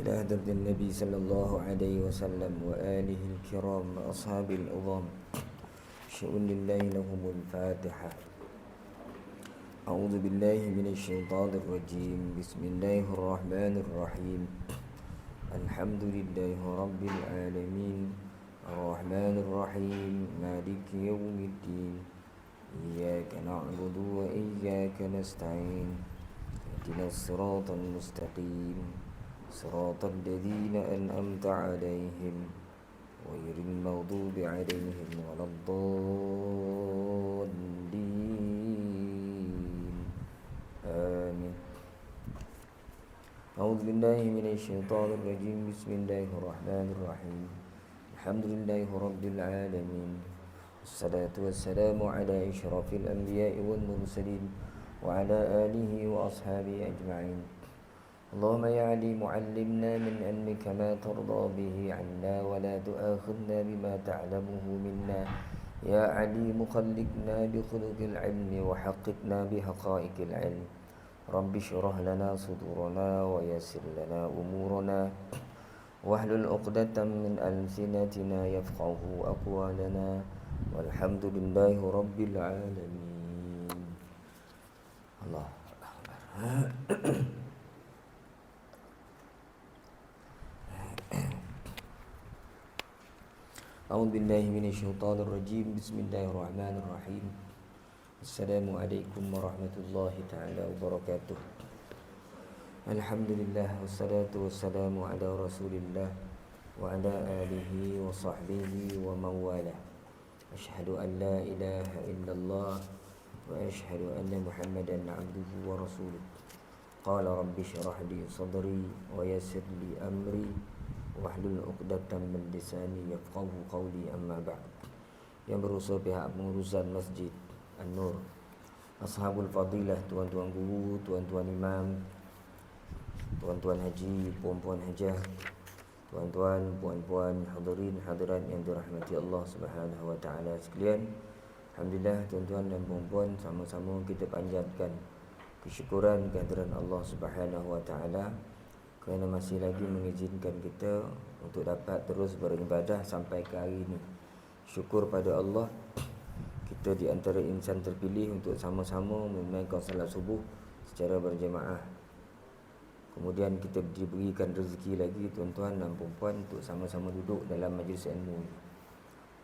إلى حضرة النبي صلى الله عليه وسلم وآله الكرام أصحاب العظام شؤون الله لهم الفاتحة. أعوذ بالله من الشيطان الرجيم. بسم الله الرحمن الرحيم. الحمد لله رب العالمين الرحمن الرحيم مالك يوم الدين إياك نعبد وإياك نستعين اهدنا الصراط المستقيم صراط الذين أنعمت عليهم غير المغضوب عليهم ولا الضالين آمين. أعوذ بالله من الشيطان الرجيم. بسم الله الرحمن الرحيم. الحمد لله رب العالمين والصلاة والسلام على أشرف الأنبياء والمرسلين وعلى آله وأصحابه أجمعين. اللهم يا عليم علمنا من علمك ما ترضى به عنا ولا تؤاخذنا بما تعلمه منا. يا عليم خلقنا بخلق العلم وحققنا بحقائق العلم. رب اشرح لنا صدورنا ويسر لنا أمورنا واحلل عقدة من ألسنتنا يفقه أقوالنا والحمد لله رب العالمين. الله أكبر. أعوذ بالله من الشيطان الرجيم. بسم الله الرحمن الرحيم. السلام عليكم ورحمة الله تعالى وبركاته. الحمد لله والصلاة والسلام على رسول الله وعلى آله وصحبه ومن والاه. أشهد أن لا إله إلا الله وأشهد أن محمدا عبده ورسوله. قال رب اشرح لي صدري ويسر لي أمري wahlul 'uqdatam min lisani yafqahu qawli. Amma ba'd. Yang berusaha pihak pengurusan Masjid An-Nur, ashabul fadilah, tuan-tuan guru, tuan-tuan imam, tuan-tuan haji, puan-puan hajah, tuan-tuan, puan-puan, hadirin hadirat yang dirahmati Allah Subhanahu wa taala sekalian. Alhamdulillah, tuan-tuan dan puan-puan, sama-sama kita panjatkan kesyukuran kehadiran Allah Subhanahu wa taala kerana masih lagi mengizinkan kita untuk dapat terus beribadah sampai ke hari ini. Syukur pada Allah, kita di antara insan terpilih untuk sama-sama menunaikan salat subuh secara berjemaah. Kemudian kita diberikan rezeki lagi tuan-tuan dan puan-puan untuk sama-sama duduk dalam majlis ilmu.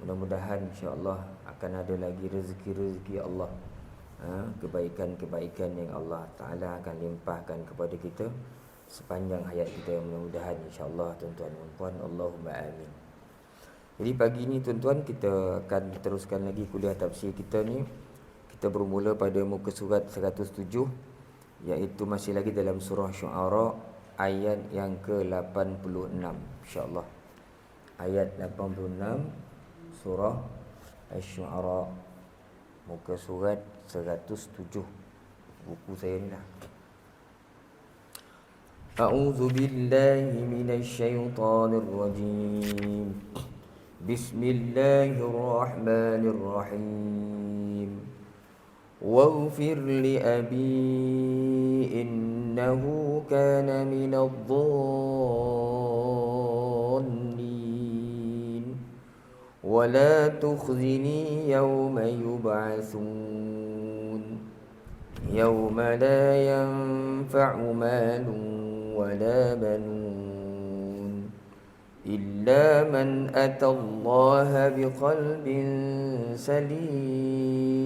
Mudah-mudahan insya-Allah akan ada lagi rezeki-rezeki Allah, kebaikan-kebaikan yang Allah Ta'ala akan limpahkan kepada kita sepanjang hayat kita, mudah-mudahan insya-Allah tuan-tuan dan puan. Allahumma amin. Jadi pagi ni tuan-tuan, kita akan teruskan lagi kuliah tafsir kita ni. Kita bermula pada muka surat 107, iaitu masih lagi dalam surah Syu'ara ayat yang ke-86 insya-Allah. Ayat 86 surah Asy-Syu'ara, muka surat 107 buku saya ni lah. أعوذ بالله من الشيطان الرجيم. بسم الله الرحمن الرحيم. واغفر لأبي إنه كان من الضالين ولا تخزني يوم يبعثون يوم لا ينفع مال ولا بنون إلا من أتى الله بقلب سليم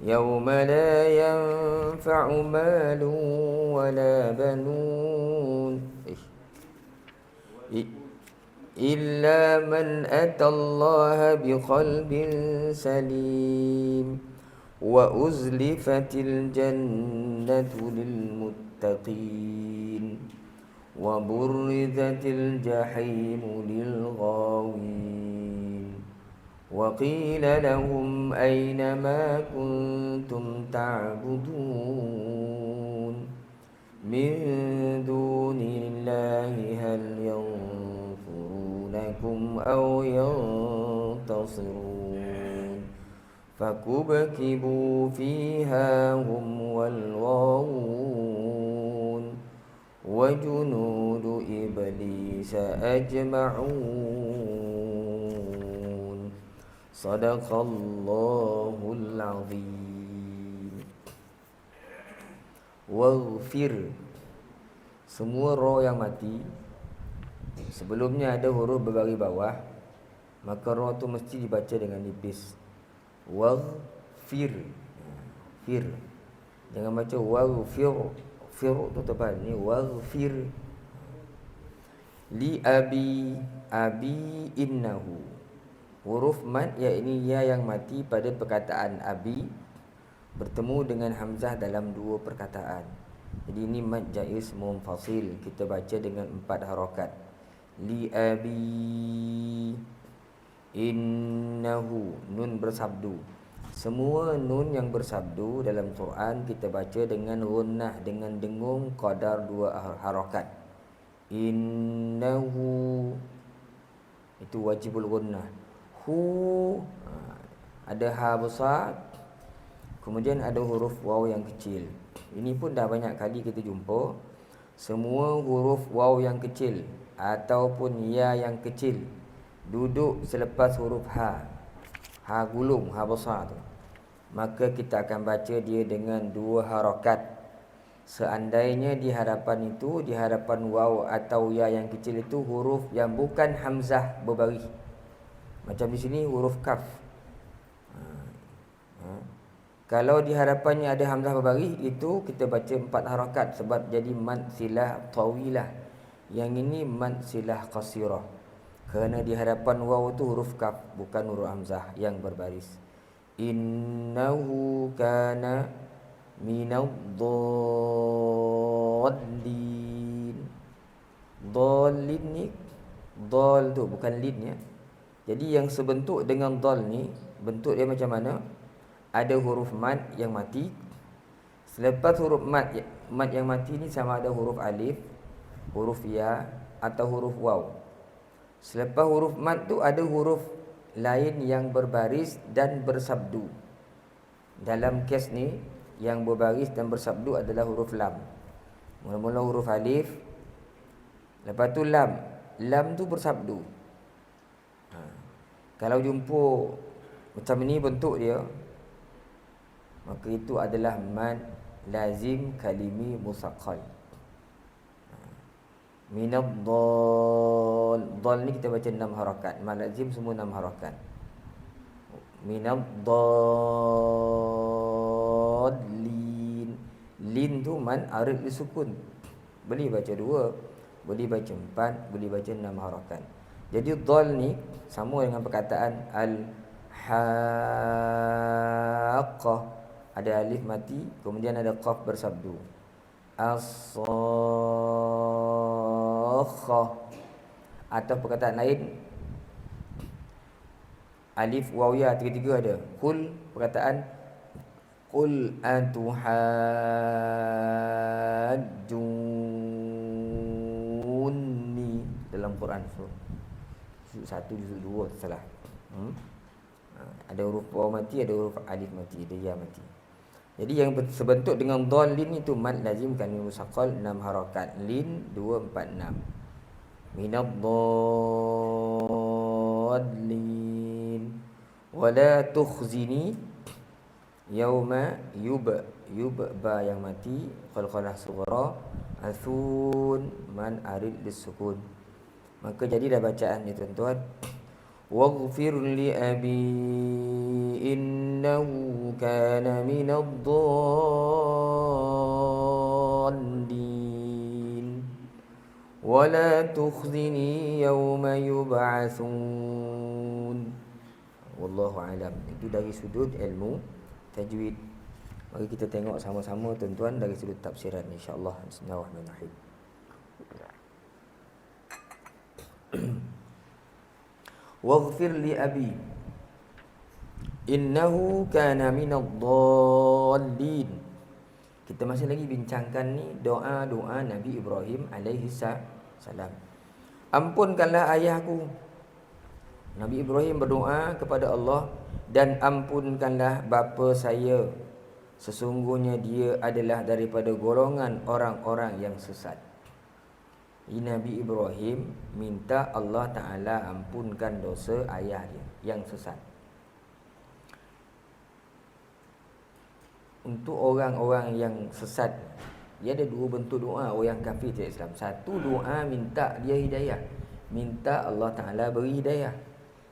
يوم لا ينفع مال ولا بنون إلا من أتى الله بقلب سليم وأزلفت الجنة للمتقين وبرزت الجحيم للغاوين وقيل لهم أين ما كنتم تعبدون من دون الله هل ينصرونكم أو ينتصرون فكبكبوا فيها هم والغاوون وجنود إبليس أجمعون صدق الله العظيم. Waghfir, semua roh yang mati sebelumnya ada huruf berbaris bawah, maka roh tu mesti dibaca dengan nipis. Waghfir, fir, jangan baca waghfir, fir tu tebal, ni waghfir. Li abi, abi innahu, huruf mad iaitu ya yang mati pada perkataan abi bertemu dengan hamzah dalam dua perkataan. Jadi ini mad jaiz munfasil, kita baca dengan 4 harakat. Li abi innahu, nun bersabdu. Semua nun yang bersabdu dalam Quran kita baca dengan gunnah, dengan dengung qadar 2 harakat. Innahu itu wajibul gunnah. Hu ada ha besar, kemudian ada huruf waw yang kecil. Ini pun dah banyak kali kita jumpa. Semua huruf waw yang kecil ataupun ya yang kecil duduk selepas huruf ha, ha gulung, ha besar tu, maka kita akan baca dia dengan 2 harakat. Seandainya di hadapan itu, di hadapan waw atau ya yang kecil itu huruf yang bukan hamzah berbaris, macam di sini huruf kaf. Kalau di hadapannya ada hamzah berbaris, itu kita baca 4 harakat sebab jadi mad silah tawilah. Yang ini mad silah qasirah, kerana di hadapan waw itu huruf kaf, bukan huruf hamzah yang berbaris. Innahu kana minadh-dhallin. Dhallin ni, dhal tu bukan lin ya. Jadi yang sebentuk dengan dhal ni, bentuk dia macam mana? Ada huruf mad yang mati. Selepas huruf mad yang mati ni sama ada huruf alif, huruf ya atau huruf waw. Selepas huruf mad tu ada huruf lain yang berbaris dan bersabdu. Dalam kes ni yang berbaris dan bersabdu adalah huruf lam. Mula-mula huruf alif, lepas tu lam. Lam tu bersabdu. Kalau jumpa macam ni bentuk dia, maka itu adalah mad lazim kalimi musaqqal. Minadh-dhal, dhal ni kita baca 6 harakat. Mad lazim semua 6 harakat. Minadh-dhalin, lin tu mad arid disukun. Boleh baca 2, boleh baca 4, boleh baca 6 harakat. Jadi dhal ni sama dengan perkataan al-haqqah. Ada alif mati, kemudian ada qaf bersabdu. As-sakhah. Atau perkataan lain, alif waw ya tiga-tiga ada. Qul, perkataan qul atuhajjunni dalam Quran juzuk 1, juzuk 2 salah. Ada huruf waw mati, ada huruf alif mati, ada ya mati. Jadi yang sebentuk dengan dhalin itu mad lazim kan musaqqal 6 harakat. Lin 2 4 6. Minadh-dhalin. Wala tukhzini yauma ba yang mati, qalqalah sughra, athun man arid disukun. Maka jadilah bacaan ni tuan-tuan. Waghfir li abi innahu kana minadh-dhallin wala tukhzini yawma yub'atsun. Wallahu alam. Itu dari sudut ilmu tajwid. Mari kita tengok sama-sama tuan-tuan dari sudut tafsiran insya-Allah. Bismillahirrahmanirrahim. Waghfir li abi innahu kana minadh-dhallin. Kita masih lagi bincangkan ni doa-doa Nabi Ibrahim alaihi salam. Ampunkanlah ayahku. Nabi Ibrahim berdoa kepada Allah, dan ampunkanlah bapa saya, sesungguhnya dia adalah daripada golongan orang-orang yang sesat. Nabi Ibrahim minta Allah Ta'ala ampunkan dosa ayah dia yang sesat. Untuk orang-orang yang sesat, dia ada dua bentuk doa orang kafir tidak Islam. Satu, doa minta dia hidayah, minta Allah Ta'ala beri hidayah.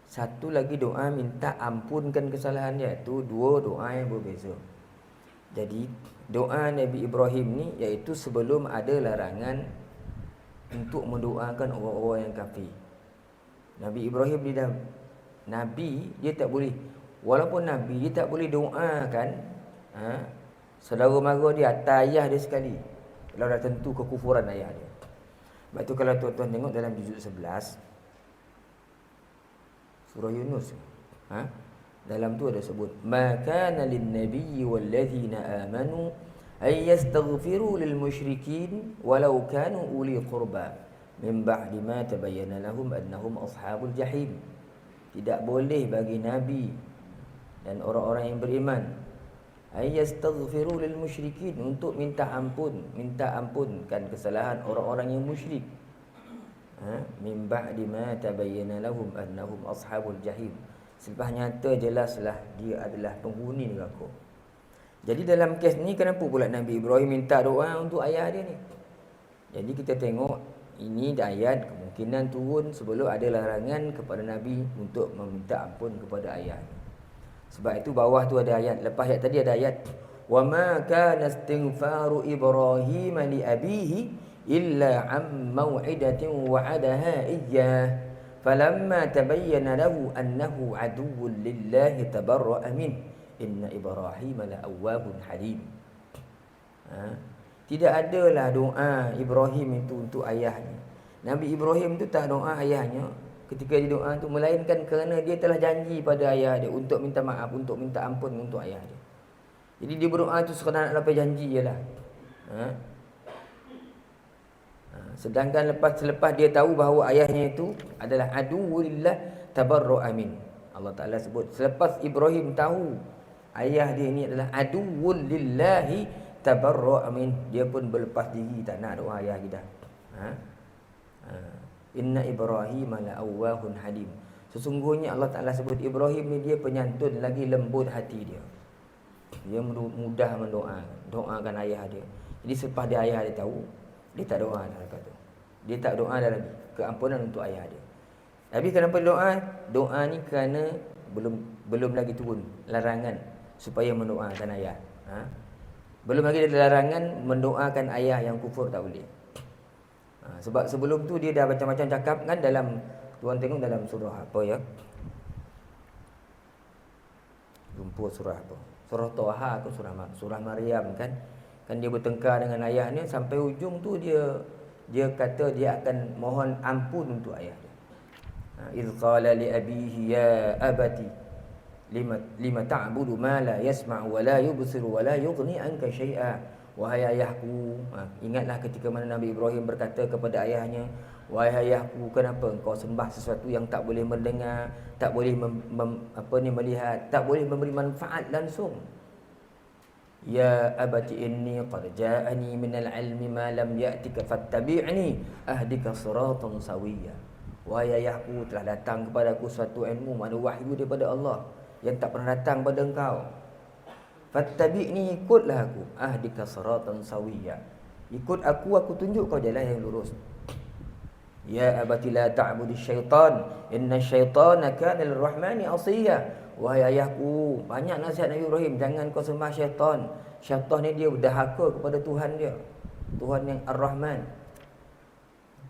Satu lagi doa minta ampunkan kesalahan dia. Itu dua doa yang berbeza. Jadi doa Nabi Ibrahim ni iaitu sebelum ada larangan untuk mendoakan orang-orang yang kafir. Nabi Ibrahim dia dah Nabi, dia tak boleh, walaupun Nabi dia tak boleh doakan saudara mara dia atas ayah dia sekali, kalau dah tentu kekufuran ayah dia. Sebab tu kalau tuan-tuan tengok dalam juzuk 11 surah Yunus, dalam tu ada sebut ma kana lin nabiyyi wal ladzina amanu ay yastaghfiru lil musyrikin walau kanu uli qurba min ba'di ma tabayyana lahum annahum ashabul jahim. Tidak boleh bagi nabi dan orang-orang yang beriman ay yastaghfiru lil musyrikin, untuk minta ampunkan kesalahan orang-orang yang musyrik, min ba'di ma tabayyana lahum annahum ashabul jahim, selepas nyata jelaslah dia adalah penghuni neraka. Jadi dalam kes ni kenapa pula Nabi Ibrahim minta doa untuk ayah dia ni? Jadi kita tengok ini ayat kemungkinan turun sebelum ada larangan kepada Nabi untuk meminta ampun kepada ayah. Sebab itu bawah tu ada ayat, lepas ayat tadi ada ayat wa ma kana istighfaru Ibrahim li abihi illa am mau'idatin wa'adaha iyyah falamma tabayyana lahu annahu aduwwun lillahi tabarra'a min inna Ibrahim la'awwabun halim. Tidak adalah doa Ibrahim itu untuk ayahnya. Nabi Ibrahim itu tak doa ayahnya ketika dia doa itu, melainkan kerana dia telah janji pada ayah dia untuk minta maaf, untuk minta ampun untuk ayah dia. Jadi dia berdoa itu sekadar nak lepas janji je lah. Sedangkan selepas dia tahu bahawa ayahnya itu adalah aduwwulillah tabarra'a min. Allah Ta'ala sebut selepas Ibrahim tahu ayah dia ini adalah aduwwul lillahi tabarra'a min, dia pun berlepas diri, tak nak doa ayah kita. Inna Ibrahim la'awwahun halim. Sesungguhnya Allah Ta'ala sebut Ibrahim ni dia penyantun lagi lembut hati dia. Dia mudah doakan ayah dia. Jadi selepas ayah dia tahu, dia tak doa dah kata. Dia tak doa dah lagi keampunan untuk ayah dia. Tapi kenapa doa? Doa ni kerana belum lagi turun larangan supaya mendoakan ayah. Belum lagi ada larangan mendoakan ayah yang kufur, tak boleh. Sebab sebelum tu dia dah macam-macam cakap kan, dalam tuan tengok dalam surah apa ya? Lumpur surah apa? Surah Toha atau surah Maryam kan? Kan dia bertengkar dengan ayahnya sampai ujung tu dia kata dia akan mohon ampun untuk ayah dia. Iz qala li abihi ya abati lima ta'budu ma la yasma'u wa la yubsiru wa la yughni anka syai'a. Wahai ayahku, ingatlah ketika mana Nabi Ibrahim berkata kepada ayahnya, wahai ayahku, kenapa engkau sembah sesuatu yang tak boleh mendengar, tak boleh melihat, tak boleh memberi manfaat langsung. Ya abati inni qad ja'ani minal ilmi ma lam ya'tika fattabi'ni ahdika siratan sawiyya. Wahai ayahku, telah datang kepadaku suatu ilmu, mana wahyu daripada Allah yang tak pernah datang pada engkau. Fattabi'ni, ikutlah aku, ahdika siratan sawiyya. Ikut aku tunjuk kau jalan yang lurus. Ya abati la ta'budi syaitan, inna syaitana kana lirrahmani asiyya. Wahai ayahku, banyak nasihat Nabi Ibrahim, jangan kau sembah syaitan. Syaitan ni dia berdahaka kepada Tuhan dia, Tuhan yang Ar-Rahman.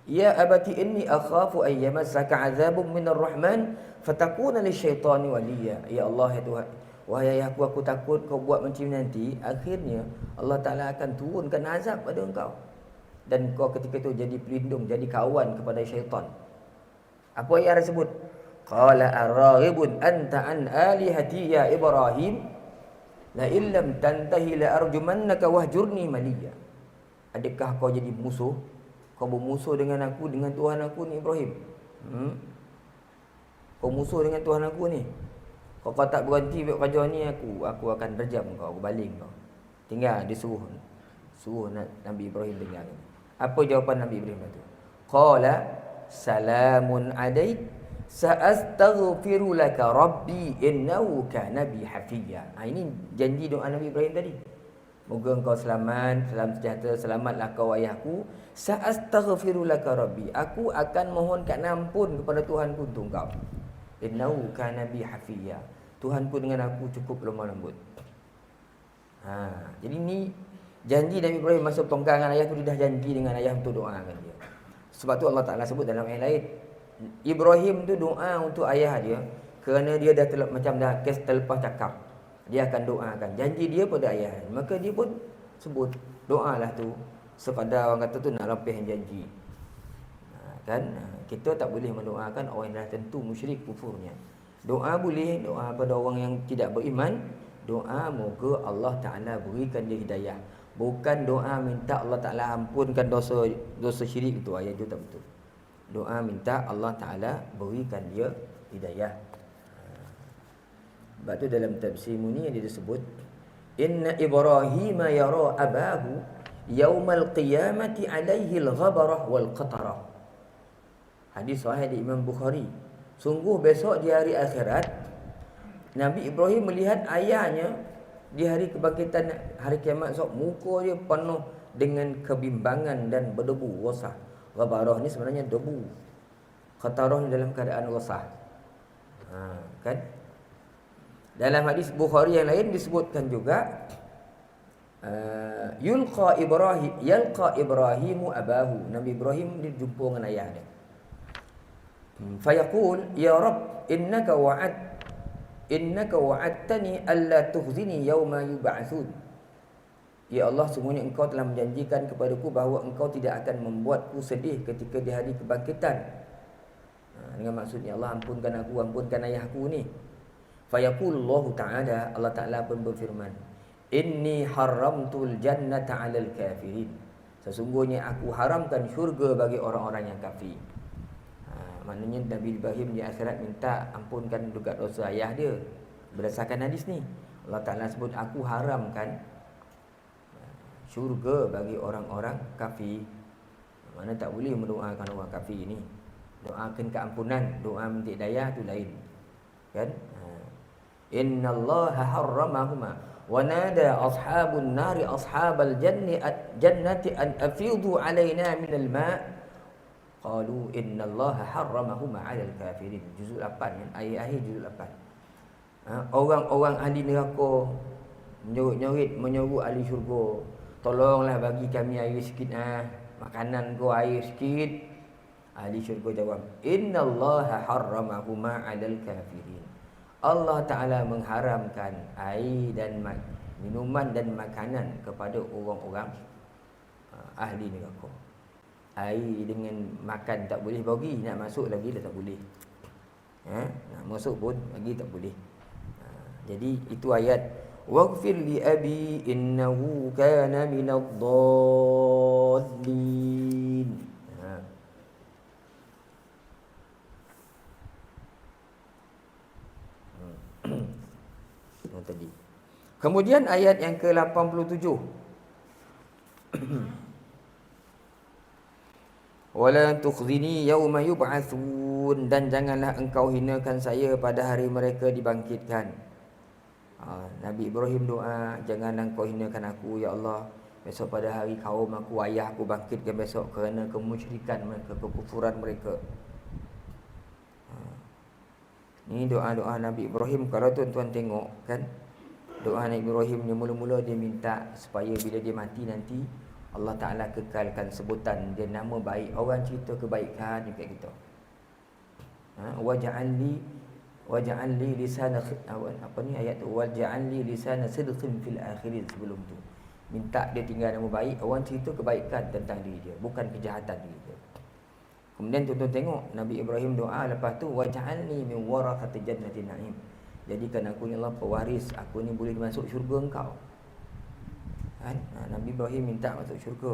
Ya abati inni akhafu an yamassaka 'adzabun minar rahman fatakuna lisyaitani waliya. Ya Allah, ya Tuhan, wahai ayahku, aku takut kau buat macam nanti akhirnya Allah Ta'ala akan turunkan azab pada engkau, dan kau ketika itu jadi pelindung, jadi kawan kepada syaitan. Apa ayat tersebut? Qala ar-raghibun anta an alihati ya Ibrahim la illam tantahi la arjumannaka wahjurni maliya. Adakah kau jadi musuh? Kau bermusuh dengan aku, dengan Tuhan aku ni Ibrahim? Kau musuh dengan Tuhan aku ni. Kau tak berhenti buat kerja ni, aku akan rejam kau, aku baling kau. Tinggal dia suruh Nabi Ibrahim dengar. Apa jawapan Nabi Ibrahim tu? Qala salamun alaik sa'astaghfiru laka rabbi innahu kana bi hafiyya. Ini janji doa Nabi Ibrahim tadi. Moga engkau selamat, salam sejahtera, selamatlah kau ayahku. Sa'astaghfiru laka rabbi. Aku akan mohonkan ampun kepada Tuhanku untuk engkau. Innahu kana bi hafiyya. Tuhanku dengan aku cukup lemah lembut. Jadi ni janji Nabi Ibrahim masa pertongkangan ayah tu, dia dah janji dengan ayah untuk doakan dia. Sebab tu Allah Ta'ala sebut dalam ayat lain, Ibrahim tu doa untuk ayah dia kerana dia dah macam dah kes terlepas cakap. Dia akan doakan janji dia pada ayah. Maka dia pun sebut doalah tu sekadar orang kata tu nak lepaskan janji. Kita tak boleh mendoakan orang yang dah tentu musyrik kufurnya. Doa boleh, doa pada orang yang tidak beriman. Doa moga Allah Ta'ala berikan dia hidayah. Bukan doa minta Allah Ta'ala ampunkan dosa syirik, itu ayat itu tak betul. Doa minta Allah Ta'ala berikan dia hidayah. Sebab tu dalam tafsir Muni dia disebut, Inna Ibrahim yara abahu yaumal qiyamati alaihi al-ghabarah wal qatarah. Hadis sahih di Imam Bukhari. Sungguh besok di hari akhirat, Nabi Ibrahim melihat ayahnya di hari kebangkitan, hari kiamat esok, muka dia penuh dengan kebimbangan dan berdebu, wasah. Ghabarah ni sebenarnya debu. Qatarah ni dalam keadaan wasah. Kan? Dalam hadis Bukhari yang lain disebutkan juga, yalqa Ibrahimu abahu. Nabi Ibrahim dijumpa dengan ayah dia. Fayaqul ya Rabb innaka wa'adtani alla tukhzini yawma yub'atsun. Ya Allah, sungguhnya engkau telah menjanjikan kepadaku bahawa engkau tidak akan membuatku sedih ketika di hari kebangkitan. Dengan maksudnya Allah ampunkan aku, ampunkan ayahku ni. Fayaqulullahu ta'ala, Allah Ta'ala pun berfirman, inni haramtul jannata 'alal kafirin. Sesungguhnya aku haramkan syurga bagi orang-orang yang kafir. Maknanya Nabi Ibrahim di akhirat minta ampunkan juga dosa ayah dia. Berdasarkan hadis ni, Allah Ta'ala sebut aku haramkan syurga bagi orang-orang kafir. Mana tak boleh mendoakan orang kafir ni. Doakan keampunan, doa minta hidayah tu lain. Kan? Innallaha harramahuma wa nada ashabun nari ashabal jannati an afidu alaina minal ma'. Qalu innallaha harramahuma 'alal kafirin. Juzuk 8 kan, ayat akhir juzuk 8. Orang-orang ahli neraka menyeru ahli syurga, tolonglah bagi kami air sikit, makanan ko air sikit. Ahli syurga jawab, innallaha harramahuma 'alal kafirin. Allah Ta'ala mengharamkan air dan minuman dan makanan kepada orang-orang ahli neraka. Air dengan makan tak boleh bagi, nak masuk lagi dah tak boleh. Nak masuk pun lagi tak boleh. Jadi itu ayat waghfir li abi innahu kana minadh-dhallin. Tadi. Kemudian ayat yang ke-87. Wala tukhzini yauma yub'atsun, dan janganlah engkau hinakan saya pada hari mereka dibangkitkan. Nabi Ibrahim doa, janganlah engkau hinakan aku ya Allah besok pada hari kaum aku, ayah aku bangkitkan besok kerana kemusyrikan mereka, kekufuran mereka. Ini doa-doa Nabi Ibrahim. Kalau tuan-tuan tengok kan, doa Nabi Ibrahim ni mula-mula dia minta supaya bila dia mati nanti Allah Ta'ala kekalkan sebutan dia nama baik. Orang cerita kebaikan dekat kita. Waj'alni lisana apa ni ayat tu, waj'alni lisana sidqin fil akhirin. Sebelum tu minta dia tinggal nama baik, orang cerita kebaikan tentang diri dia, bukan kejahatan diri dia. Kemudian tuan-tuan tengok Nabi Ibrahim doa lepas tu, waj'alni min warathati jannatin na'im. Jadikan aku ni Allah pewaris, aku ni boleh masuk syurga engkau. Nabi Ibrahim minta masuk syurga.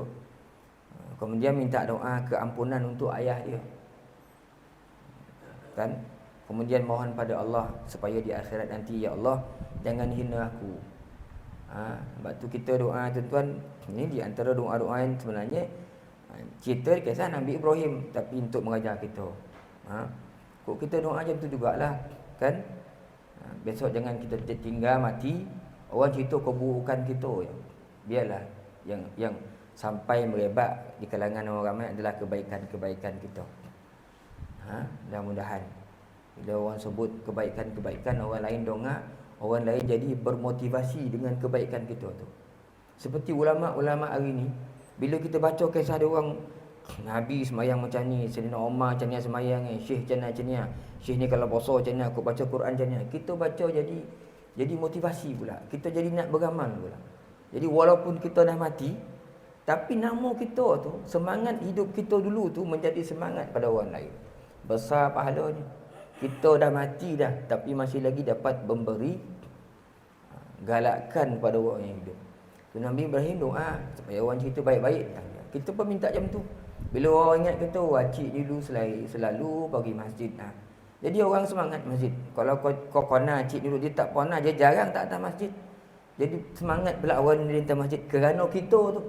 Kemudian minta doa keampunan untuk ayah dia. Kan? Kemudian mohon pada Allah supaya di akhirat nanti, ya Allah jangan hina aku. Sebab tu kita doa tuan-tuan, ini di antara doa-doa yang sebenarnya Cerita kisah Nabi Ibrahim, tapi untuk mengajar kita. Kok kita doa macam tu jugalah, kan? Besok jangan kita tinggal mati, orang cerita keburukan kita. Biarlah yang sampai merebak di kalangan orang ramai adalah kebaikan-kebaikan kita. Mudah-mudahan bila orang sebut kebaikan-kebaikan, orang lain dongak, orang lain jadi bermotivasi dengan kebaikan kita tu. Seperti ulama-ulama hari ni, bila kita baca kisah dia orang, Nabi semayang macam ni, Sayyidina Umar macam ni semayang ni, Syekh macam ni, Syekh ni kalau puasa macam ni, aku baca Quran macam ni. Kita baca jadi motivasi pula. Kita jadi nak beramal pula. Jadi walaupun kita dah mati, tapi nama kita tu, semangat hidup kita dulu tu menjadi semangat pada orang lain. Besar pahalanya. Kita dah mati dah, tapi masih lagi dapat memberi galakkan pada orang yang hidup. Nabi Ibrahim doa supaya orang cerita baik-baik. Kita pun minta macam tu. Bila orang ingat kita, wajib dulu selalu pergi masjid. Jadi orang semangat masjid. Kalau kau kona cik dulu, dia tak pernah, dia jarang tak datang masjid. Jadi semangat pula orang di datang masjid kerana kita tu.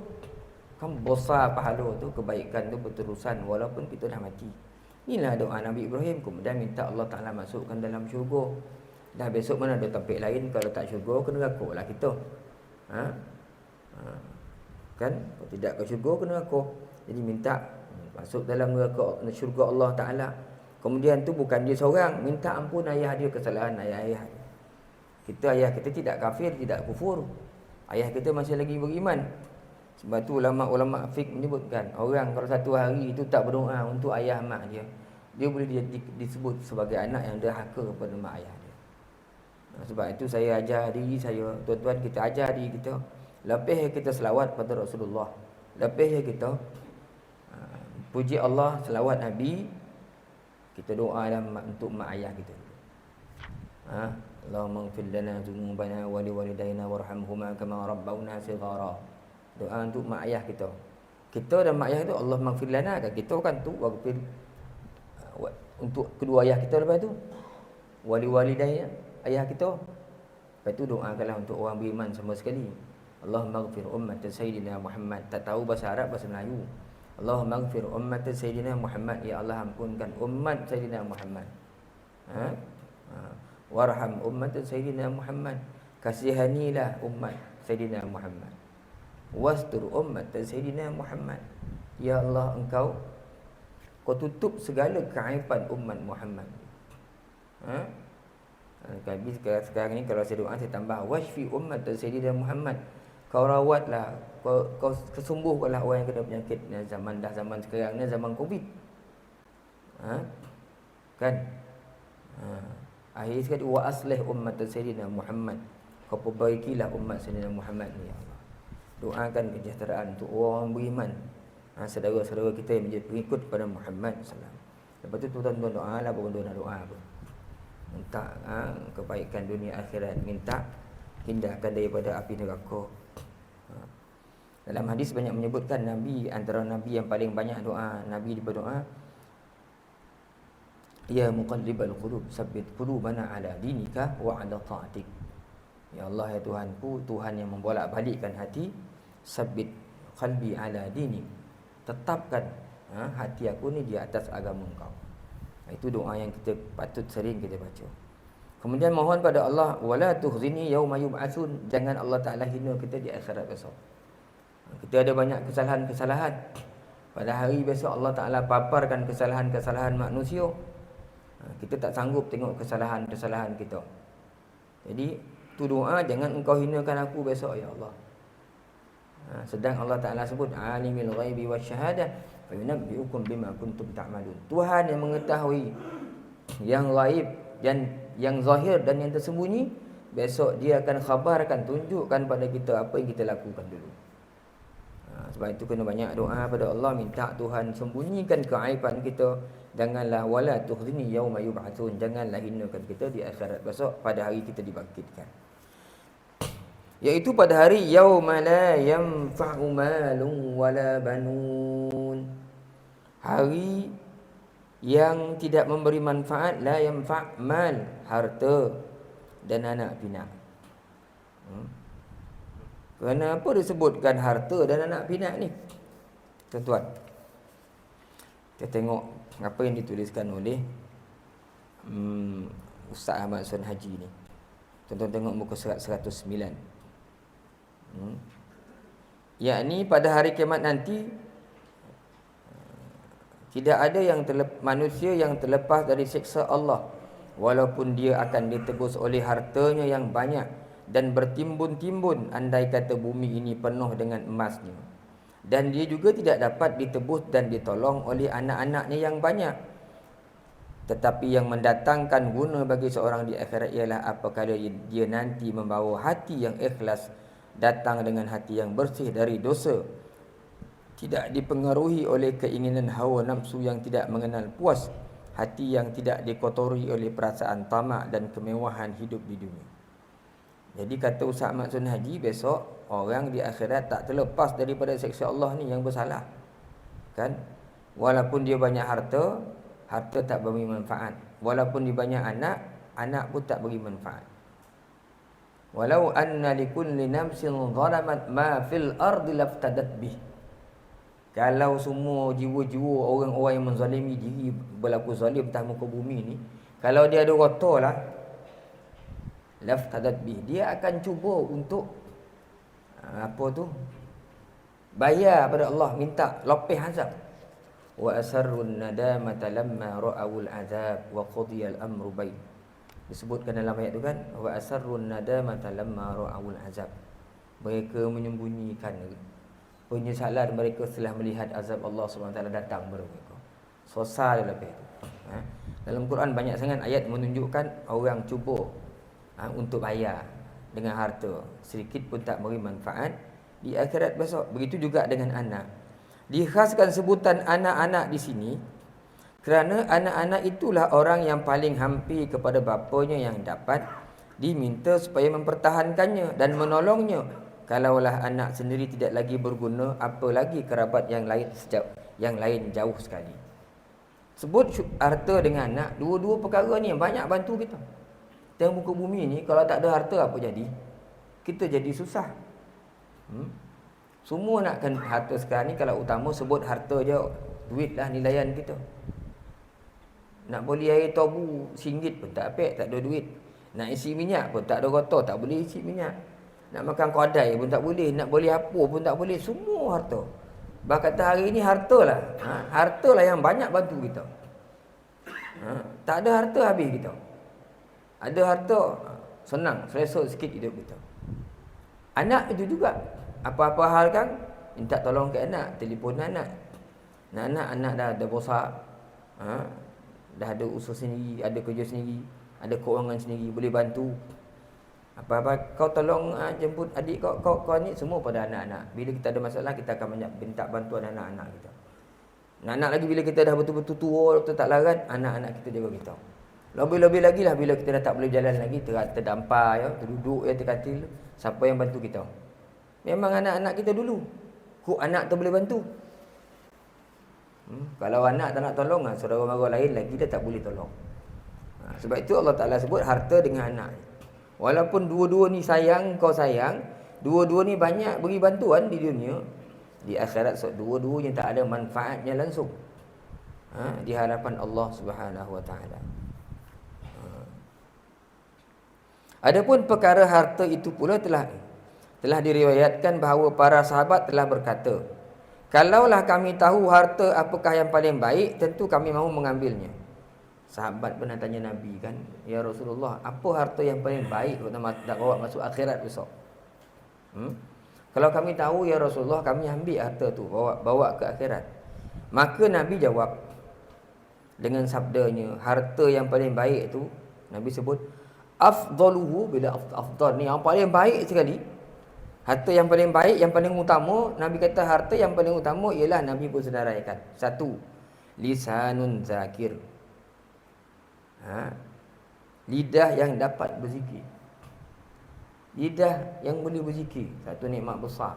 Kan besar pahala tu, kebaikan tu berterusan walaupun kita dah mati. Inilah doa Nabi Ibrahim. Kemudian minta Allah Ta'ala masukkan dalam syurga. Dah besok mana ada tempat lain, kalau tak syurga ke neraka lah kita. Kan? Kalau tidak ke syurga ke neraka. Jadi minta masuk dalam neraka, syurga Allah Ta'ala. Kemudian tu bukan dia seorang, minta ampun ayah dia, kesalahan ayah-ayah. Ayah kita tidak kafir, tidak kufur. Ayah kita masih lagi beriman. Sebab tu ulama-ulama fiqh menyebutkan, orang kalau satu hari itu tak berdoa untuk ayah mak dia, dia boleh disebut sebagai anak yang derhaka kepada mak ayah dia. Sebab itu saya ajar diri saya, tuan-tuan, kita ajar diri kita, lebih kita selawat pada Rasulullah, lebih kita puji Allah, selawat Nabi, kita doa untuk mak ayah kita. Allahumma ighfir lana dzunubana wa liwalidayna warhamhuma kama rabbawna shighara. Doa untuk mak ayah kita. Kita dan mak ayah itu Allah maghfir lana, kan kita kan tu waghfir untuk kedua ayah kita, lepas tu wali walidayna, ayah kita. Lepas tu doakanlah untuk orang beriman semua sekali. Allahumma ighfir ummat sayyidina Muhammad. Tak tahu bahasa Arab, bahasa Melayu. Allahumma ighfir ummat sayyidina Muhammad. Ya Allah, ampunkan umat sayyidina Muhammad. Warham ummat sayyidina Muhammad. Kasihanilah umat sayyidina Muhammad. Wastur ummat sayyidina Muhammad. Ya Allah, engkau tutup segala keaiban umat Muhammad. Sekarang ni kalau saya doa, saya tambah washfi ummat sayyidina Muhammad. Kau rawatlah, kau kesembuhkanlah orang yang kena penyakit. Zaman sekarang ni zaman Covid. Kan? Akhir sekali, wa aslih ummat sayyidina Muhammad. Kau perbaikilah umat sayyidina Muhammad ni, ya Allah. Doakan kesejahteraan untuk orang beriman, saudara-saudara kita yang menjadi pengikut pada Muhammad SAW. Lepas tu tuan-tuan doa lah, baru nak doa apa? Minta kebaikan dunia akhirat, minta hindahkan daripada api neraka. Dalam hadis banyak menyebutkan Nabi, antara Nabi yang paling banyak doa, Nabi berdoa, ya muqallibal qulub, sabbit qulubana ala dinika wa ala ta'atik. Ya Allah, ya Tuhanku, Tuhan yang membolak-balikkan hati, sabbit qalbi ala dinik, tetapkan hati aku ni di atas agama Engkau. Itu doa yang kita patut sering kita baca. Kemudian mohon pada Allah, wala tukhzini yauma yub'atsun, jangan Allah Ta'ala hina kita di akhirat besok. Kita ada banyak kesalahan-kesalahan. Pada hari besok Allah Ta'ala paparkan kesalahan-kesalahan manusia. Kita tak sanggup tengok kesalahan-kesalahan kita. Jadi tu doa, jangan engkau hinakan aku besok, ya Allah. Sedang Allah Ta'ala sebut alimil ghaibi wasyahadah fa yunabbi'ukum bima kuntum ta'malun. Tuhan yang mengetahui yang ghaib dan yang zahir dan yang tersembunyi, besok dia akan khabarkan, tunjukkan pada kita apa yang kita lakukan dulu. Sebab itu kena banyak doa pada Allah, minta Tuhan sembunyikan keaiban kita. Janganlah wala tukhzini yauma yub'atsun, janganlah hinakan kita di akhirat besok, pada hari kita dibangkitkan. Iaitu pada hari yauma la yanfa'u malun wala banun. Hari yang tidak memberi manfaat, la yanfa' mal, harta dan anak pinak. Kenapa disebutkan harta dan anak pinak ni, tuan-tuan? Kita tengok apa yang dituliskan oleh Ustaz Ahmad Sun Haji ni. Tuan-tuan tengok muka surat 109. Yakni pada hari kiamat nanti tidak ada manusia yang terlepas dari siksa Allah, walaupun dia akan ditebus oleh hartanya yang banyak dan bertimbun-timbun andai kata bumi ini penuh dengan emasnya. Dan dia juga tidak dapat ditebus dan ditolong oleh anak-anaknya yang banyak. Tetapi yang mendatangkan guna bagi seorang di akhirat ialah apabila dia nanti membawa hati yang ikhlas, datang dengan hati yang bersih dari dosa, tidak dipengaruhi oleh keinginan hawa nafsu yang tidak mengenal puas, hati yang tidak dikotori oleh perasaan tamak dan kemewahan hidup di dunia. Jadi kata Ustaz Ahmad Sun Haji, besok orang di akhirat tak terlepas daripada siksa Allah ni yang bersalah. Kan? Walaupun dia banyak harta, harta tak beri manfaat. Walaupun dia banyak anak, anak pun tak beri manfaat. Walau anna likulli nafsin zalamat ma fil ardi laftadat bih. Kalau semua jiwa-jiwa orang-orang yang menzalimi diri, berlaku zalim atas muka bumi ni, kalau dia ada rata lah, laftadat bih, dia akan cuba untuk bayar pada Allah, minta lapis azab. Wa asarrun nadamata lamma ra'awul azab wa qudiyal amru bain. Disebutkan dalam ayat tu kan, wa asarrun nadamata lamma ra'awul azab. Mereka menyembunyikan penyesalan mereka setelah melihat azab Allah SWT datang kepada mereka. Sosal lepas itu. Dalam Quran banyak sangat ayat menunjukkan orang cuba untuk bayar dengan harta, sedikit pun tak beri manfaat di akhirat besok. Begitu juga dengan anak. Dikhaskan sebutan anak-anak di sini kerana anak-anak itulah orang yang paling hampir kepada bapanya yang dapat diminta supaya mempertahankannya dan menolongnya. Kalaulah anak sendiri tidak lagi berguna, apalagi kerabat yang lain jauh sekali. Sebut harta dengan anak, dua-dua perkara ni yang banyak bantu kita. Di muka bumi ni kalau tak ada harta apa jadi? Kita jadi susah. Semua nakkan harta sekarang ni, kalau utama sebut harta je, duit lah nilaian kita. Nak beli air tobu RM1 pun tak apik, tak ada duit. Nak isi minyak pun tak ada kotor, tak boleh isi minyak. Nak makan kodai pun tak boleh, nak beli apa pun tak boleh, semua harta. Kata hari ni hartalah, hartalah yang banyak bantu kita. Tak ada harta habis kita. Ada harta senang, selesa sikit hidup kita. Anak itu juga, apa-apa hal kan minta tolong ke anak, telefon anak. Anak dah ada besar, dah ada usaha sendiri, ada kerja sendiri, ada keuangan sendiri, boleh bantu. Apa-apa kau tolong jemput adik kau ni, semua pada anak-anak. Bila kita ada masalah, kita akan minta bantuan anak-anak kita. Anak lagi bila kita dah betul-betul tua, betul tak larat, anak-anak kita jaga kita. Lebih-lebih lagi lah bila kita dah tak boleh jalan lagi, terdampar ya, terduduk ya, terkatil, siapa yang bantu kita? Memang anak-anak kita dulu. Kok anak tu boleh bantu? Kalau anak tak nak tolong, saudara mara lain lagi dia tak boleh tolong. Sebab itu Allah Ta'ala sebut harta dengan anak. Walaupun dua-dua ni sayang, kau sayang, dua-dua ni banyak beri bantuan di dunia, di akhirat dua-duanya tak ada manfaatnya langsung di hadapan Allah Subhanahu Wa Ta'ala. Adapun perkara harta itu pula telah diriwayatkan bahawa para sahabat telah berkata, kalaulah kami tahu harta apakah yang paling baik, tentu kami mahu mengambilnya. Sahabat pernah tanya Nabi kan, ya Rasulullah, apa harta yang paling baik untuk nak bawa masuk akhirat besok? Kalau kami tahu ya Rasulullah, kami ambil harta tu, bawa ke akhirat. Maka Nabi jawab dengan sabdanya, harta yang paling baik tu, Nabi sebut afdaluhu, bila afdal ni yang paling baik sekali. Harta yang paling baik, yang paling utama, Nabi kata harta yang paling utama ialah, Nabi pun senaraikan. Satu, lisanun zakir. Lidah yang dapat berzikir. Lidah yang boleh berzikir, satu nikmat besar.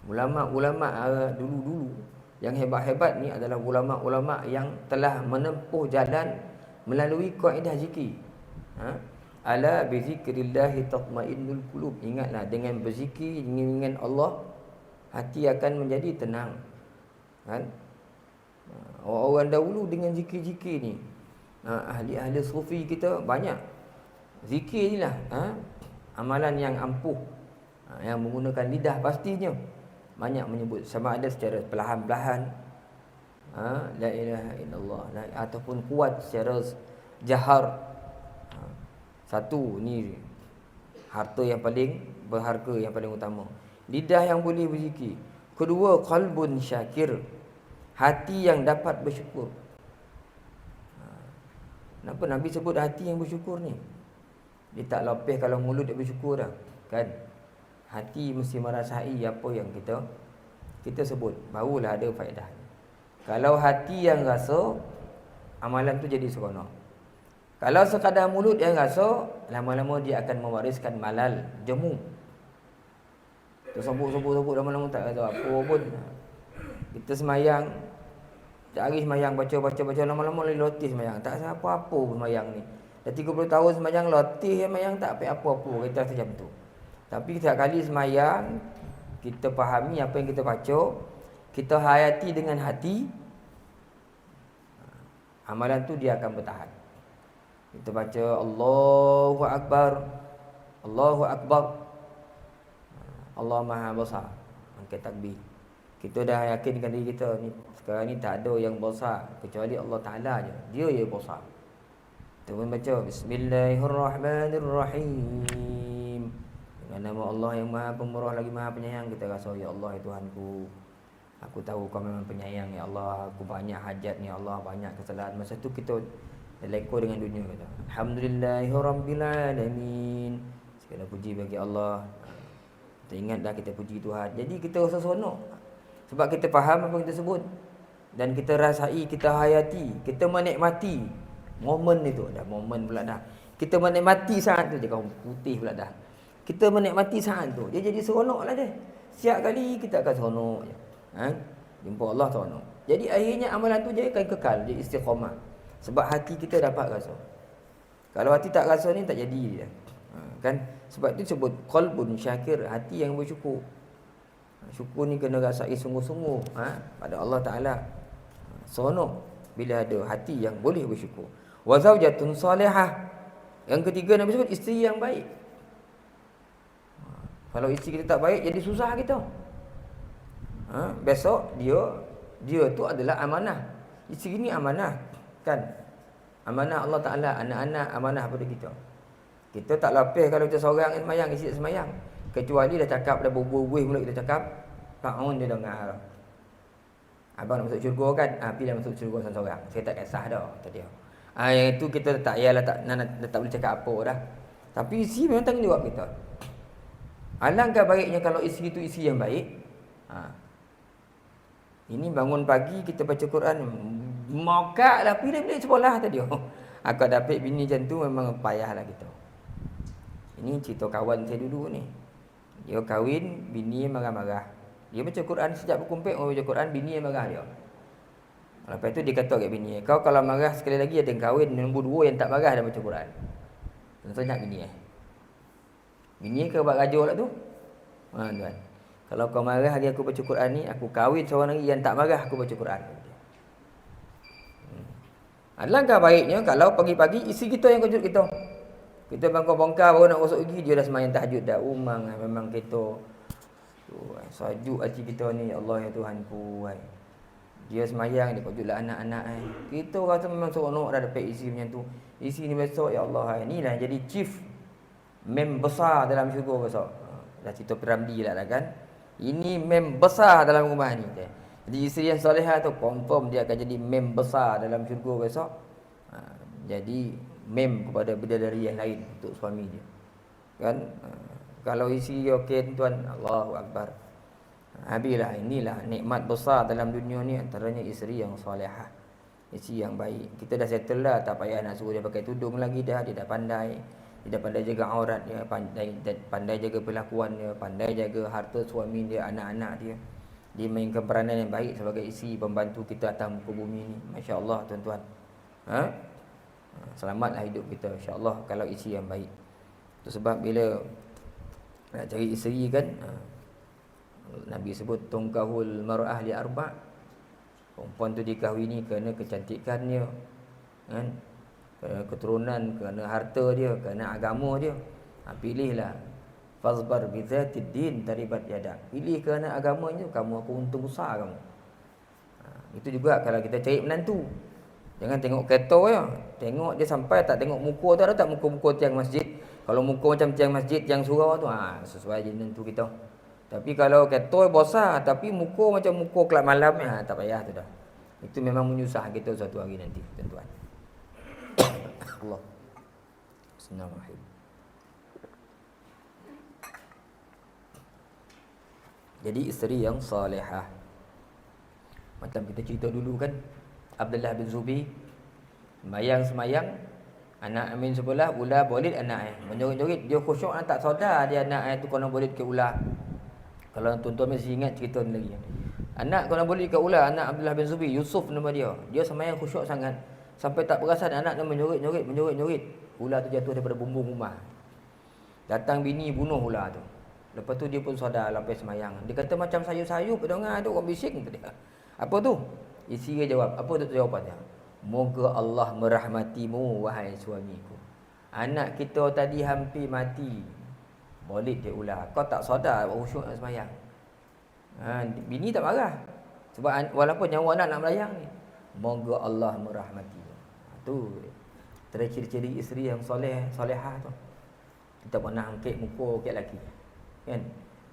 Ulama-ulama dulu-dulu yang hebat-hebat ni adalah ulama-ulama yang telah menempuh jalan melalui kaedah zikir. Ala bi zikrillahi tatmainnul qulub. Ingatlah, dengan berzikir, dengan Allah, hati akan menjadi tenang. Kan? Orang-orang dahulu dengan zikir-zikir ni, ahli-ahli sufi kita banyak zikir ni lah, amalan yang ampuh, yang menggunakan lidah pastinya banyak menyebut, sama ada secara perlahan-lahan, la ilaha illallah, ataupun kuat secara jahar. Satu ni harta yang paling berharga, yang paling utama, lidah yang boleh berzikir. Kedua, qalbun syakir, hati yang dapat bersyukur. Kenapa Nabi sebut hati yang bersyukur ni? Dia tak lepeh kalau mulut dia bersyukur dah, kan? Hati mesti merasai apa yang kita sebut, barulah ada faedah. Kalau hati yang rasa, amalan tu jadi seronok. Kalau sekadar mulut yang rasa, lama-lama dia akan mewariskan malal, jemu. Tersebut-sebut lama-lama tak rasa apa pun. Kita semayang, tak hari semayang, baca, lama-lama letih semayang, tak rasa apa-apa pun semayang ni. Dah 30 tahun semayang, letih semayang, tak apa-apa, kita rasa macam tu. Tapi setiap kali semayang, kita fahami apa yang kita baca, kita hayati dengan hati, amalan tu dia akan bertahan. Kita baca Allahu Akbar, Allahu Akbar, Allah Maha Besar, angkat takbir. Kita dah yakinkan diri kita ni, sekarang ni tak ada yang besar kecuali Allah Ta'ala je, dia yang besar. Kita pun baca Bismillahirrahmanirrahim, dengan nama Allah yang Maha Pemurah lagi Maha Penyayang. Kita rasa, ya Allah, ya Tuhanku, aku tahu kau memang penyayang, ya Allah, aku banyak hajat ni, ya Allah, banyak kesalahan. Masa tu kita leko dengan dunia, kata Alhamdulillahirrabbilalamin, segala puji bagi Allah. Kita ingat dah kita puji Tuhan, jadi kita rasa seronok sebab kita faham apa kita sebut, dan kita rasai, kita hayati, kita menikmati momen itu. Dah momen pula dah, kita menikmati saat tu. Dia kau putih pula dah, kita menikmati saat tu, dia jadi seronok lah dia. Setiap kali kita akan seronok je, jumpa Allah seronok. Jadi akhirnya amalan tu dia akan kekal, dia istiqamah, sebab hati kita dapat rasa. Kalau hati tak rasa ni tak jadi dia, kan? Sebab tu sebut qalbun syakir, hati yang bersyukur. Syukur ni kena rasai sungguh-sungguh pada Allah Ta'ala. Seronok bila ada hati yang boleh bersyukur. Wa zaujatun salihah, yang ketiga Nabi sebut isteri yang baik. Kalau isteri kita tak baik, jadi susah kita. Besok dia tu adalah amanah. Isteri ni amanah, kan? Amanah Allah Ta'ala, anak-anak amanah pada kita. Kita tak lapis kalau kita seorang semayang, isi semayang, kecuali dah cakap, dah berbuih-buih mula kita cakap, ta'un dia dengar, abang nak masuk syurga kan, pilih masuk syurga seorang-seorang, saya tak kisah dah, kata dia. Yang itu kita tak yalah, tak boleh cakap apa dah. Tapi isi memang tanggungjawab kita. Alangkah baiknya kalau isi itu isi yang baik. Ini bangun pagi kita baca Quran, mokak lah, pilih sekolah tadi. Aku dapat bini macam tu, memang payahlah kita. Ini cerita kawan saya dulu ni. Dia kahwin, bini marah-marah. Dia baca Quran, sejak berkumpul orang baca Quran, bini marah dia. Lepas tu dia kata kat bini, kau kalau marah sekali lagi ada yang kahwin, nombor 2 yang tak marah dah baca Quran. Tanya bini bini ke buat raja lah tu. Tuan, kalau kau marah hari aku baca Quran ni, aku kahwin seorang lagi yang tak marah aku baca Quran. Alangkah baiknya kalau pagi-pagi isi kita yang kejut kita. Kita bangkang-bangkang baru nak masuk gigi, dia dah sembahyang tahajud dah. Memang kita sajuk hati kita ni, ya Allah, ya Tuhanku. Dia sembahyang, dia kejutlah anak-anak. Kita rasa memang seronok dah dapat isi macam tu. Isi ni besok, ya Allah. Inilah jadi chief mem besar dalam syurga besok. Dah cerita Piramli lah kan. Ini mem besar dalam rumah ni. Jadi isteri yang solehah tu confirm dia akan jadi mem besar dalam syurga besok. Jadi mem kepada bidadari yang lain untuk suami dia, kan? Kalau isi okey tuan, Allahu Akbar. Habislah. Inilah nikmat besar dalam dunia ni, antaranya isteri yang solehah, isteri yang baik. Kita dah settle lah, tak payah nak suruh dia pakai tudung lagi dah. Dia dah pandai, dia dah pandai jaga aurat dia, pandai jaga perlakuan dia, pandai jaga harta suami dia, anak-anak dia. Dia mainkan peranan yang baik sebagai isteri, pembantu kita atas muka bumi ni. Masya-Allah tuan-tuan. Selamatlah hidup kita, insya-Allah, kalau isteri yang baik. Itu sebab bila nak cari isteri kan, Nabi sebut tungkahul mar'ah li arba'. Perempuan tu dikahwini kerana kecantikannya, kan? Kerana keturunan, kerana harta dia, kerana agama dia. Pilihlah. Fazbar bi zatid din taribat yadak. Pilih kerana agamanya, kamu aku untung besar kamu. Itu juga kalau kita cari menantu. Jangan tengok kereta ya. Tengok dia sampai tak tengok muka tu, ada tak muka-muka tiang masjid. Kalau muka macam tiang masjid, tiang surau tu, sesuai je menantu kita. Tapi kalau kereta besar tapi muka macam muka kelab malam, tak payah tu dah. Itu memang menyusah kita suatu hari nanti, tuan-tuan. Allah. Bismillahirrahmanirrahim. Jadi isteri yang salihah. Macam kita cerita dulu kan, Abdullah bin Zubair semayang, anak amin sebelah, ular bolid anak menjorit-jorit, dia khusyuk, tak sedar dia anak tu kena bolid ke ular. Kalau tuan-tuan mesti ingat cerita ni lagi. Anak kena bolid ke ular, anak Abdullah bin Zubair, Yusuf nama dia. Dia semayang khusyuk sangat sampai tak perasan anak dia menjorit-jorit. Ular tu jatuh daripada bumbung rumah. Datang bini bunuh ular tu. Lepas tu dia pun sedar lepas semayang. Dia kata macam sayup-sayup dengar tu orang bising tu dia. Apa tu? Isteri dia jawab. Apa tu jawapannya? Moga Allah merahmatimu wahai suamiku. Anak kita tadi hampir mati. Boleh dia ular. Kau tak sedar khusyuk nak semayang. Bini tak marah. Sebab walaupun nyawa anak nak melayang ni. Moga Allah merahmatimu. Tu ciri-ciri isteri yang solehah tu. Kita pernah angkat muka angkat lelaki. Kan?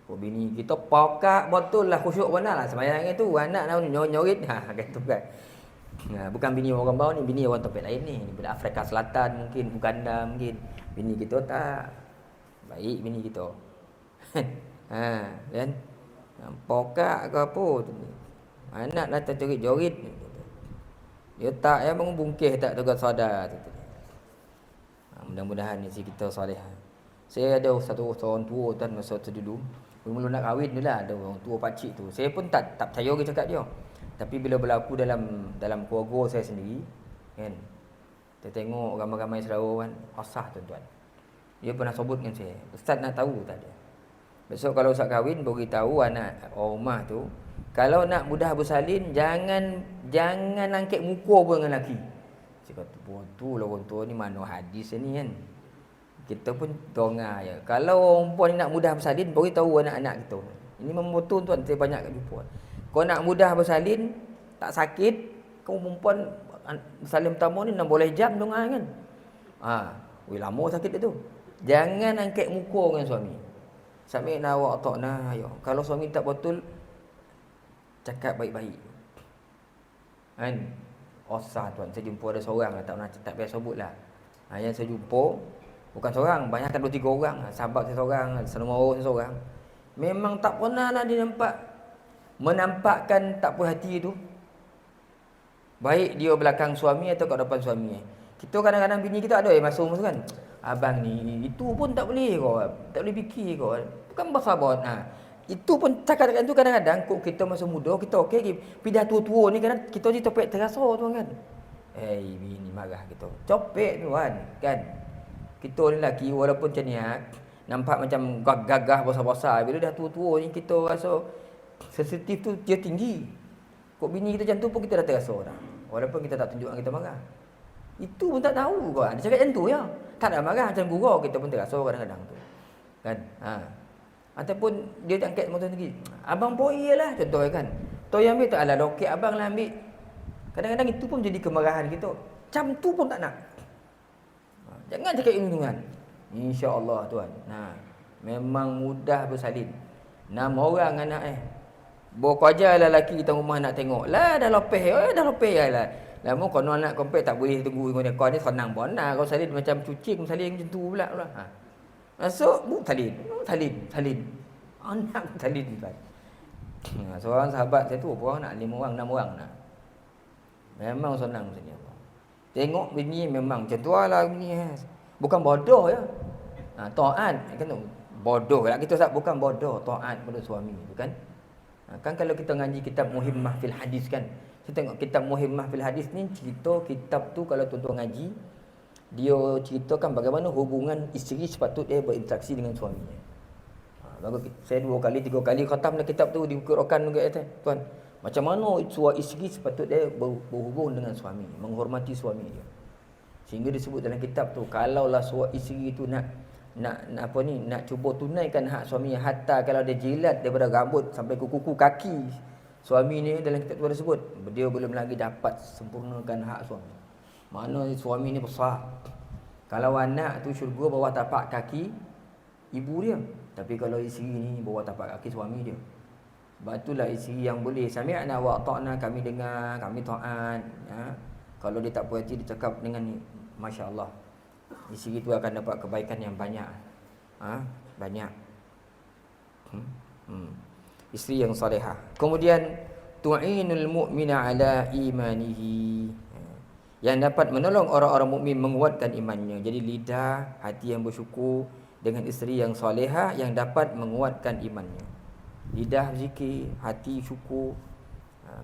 Bini kita pokak betul lah, khusyuk benar lah semayang itu. Anak nak nyorit kata kan. Bukan bini orang bawah ni, bini orang tempat lain ni. Bila Afrika Selatan mungkin, Uganda mungkin. Bini kita tak baik, bini kita. Kan? Pokak ke apa tu. Anak datang jorit-jorit. Dia tak bangun bungkih tak tegak sadar tu. Mudah-mudahan isi kita soleh. Saya ada satu orang tua tuan masa tu dulu. Mula nak kahwin tu lah, ada orang tua pakcik tu. Saya pun tak percaya ke cakap dia. Tapi bila berlaku dalam keluarga saya sendiri, kan. Kita tengok ramai-ramai saudara kan, asah tuan-tuan. Dia pernah sebut dengan saya, ustaz nak tahu tak ada. Besok kalau ustaz kahwin, beritahu anak orang rumah tu, kalau nak mudah bersalin, jangan angkat muka pun dengan lelaki. Saya kata, betul lah orang tua ni, mana hadis ni kan. Kita pun tonga je. Kalau orang perempuan nak mudah bersalin, beritahu anak-anak kita. Ini memang betul tuan, saya banyak jumpa. Kau nak mudah bersalin, tak sakit, kau perempuan bersalin pertama ni 16 jam dengar kan. Lama sakit itu. Jangan angkat muka dengan suami. Sampai nak awak tak nak, ayo. Kalau suami tak betul, cakap baik-baik. Kan? Osah tuan, saya jumpa ada seorang lah, tak payah sebutlah. Yang saya jumpa bukan seorang, banyak kan 2-3 orang. Sahabat saya seorang, saudara saya seorang. Memang tak pernah lah dia menampakkan tak puas hati tu. Baik dia belakang suami atau kat depan suami. Kita kadang-kadang bini kita ada masuk kan. Abang ni, itu pun tak boleh kau. Tak boleh fikir kau. Bukan bersabar. Itu pun cakap-cakap tu kadang-kadang kok kita masa muda, kita okey. Pindah tua-tua ni kadang kita je topek terasa tu kan. Bini marah kita. Copek tu kan. Kita ni lelaki walaupun macam ni nampak macam gagah besar-besar, bila dah tua-tua ni kita rasa sensitif tu dia tinggi. Kok bini kita macam tu pun kita dah terasa dah. Walaupun kita tak tunjukkan kita marah. Itu pun tak tahu kau. Dia cakap macam tu ya. Tak ada marah macam gurau, kita pun terasa kadang-kadang tu. Kan? Ataupun dia tak angkat motor tinggi. Abang pun iyalah contoh kan. Toy ambil tak ala lokek abang lah ambil. Kadang-kadang itu pun jadi kemarahan kita. Macam tu pun tak nak. Jangan cakap ilmu-ilmuan. Insya-Allah tuan. Memang mudah bersalin. 6 orang anak Bawa aja lah lelaki kita rumah nak tengok. Lah dah lopeh lah. Lama kono anak kompet tak boleh tunggu dengan kau ni senang pun. Kau salin macam cucing salin macam tu pula. Masuk salin. Anak salin tuan. Seorang sahabat saya tu berapa orang nak 5 orang 6 orang nak. Memang senang macam apa. Tengok bini memang macam tu lah bini. Bukan bodoh ya. Taat kan bodoh lah kita tak, bukan bodoh, taat pada suami tu kan. Kan kalau kita ngaji kitab Muhimmah fil Hadis kan. Kita tengok kitab Muhimmah fil Hadis ni cerita kitab tu kalau tuan-tuan ngaji, dia ceritakan bagaimana hubungan isteri sepatutnya berinteraksi dengan suaminya. Bagus saya 2 kali 3 kali khatam dalam kitab tu di Quran juga tuan. Macam mana seorang isteri sepatutnya berhubung dengan suami, menghormati suami dia. Sehingga disebut dalam kitab tu, kalaulah seorang isteri tu nak cuba tunaikan hak suami, hatta kalau dia jilat daripada rambut sampai ke kuku kaki suami ni, dalam kitab tu ada sebut, dia belum lagi dapat sempurnakan hak suami. Mana suami ni besar. Kalau anak tu syurga bawah tapak kaki ibu dia, tapi kalau isteri ni bawah tapak kaki suami dia. Sebab itulah isteri yang boleh sami'na wa ata'na, kami dengar, kami taat, ya. Kalau dia tak puas hati, dia cakap dengan ni, masya-Allah, isteri itu akan dapat kebaikan yang banyak. Banyak. Isteri yang salihah. Kemudian tu'inul mu'mina ala imanihi, yang dapat menolong orang-orang mukmin menguatkan imannya. Jadi lidah, hati yang bersyukur dengan isteri yang salihah yang dapat menguatkan imannya. Lidah zikir, hati syukur.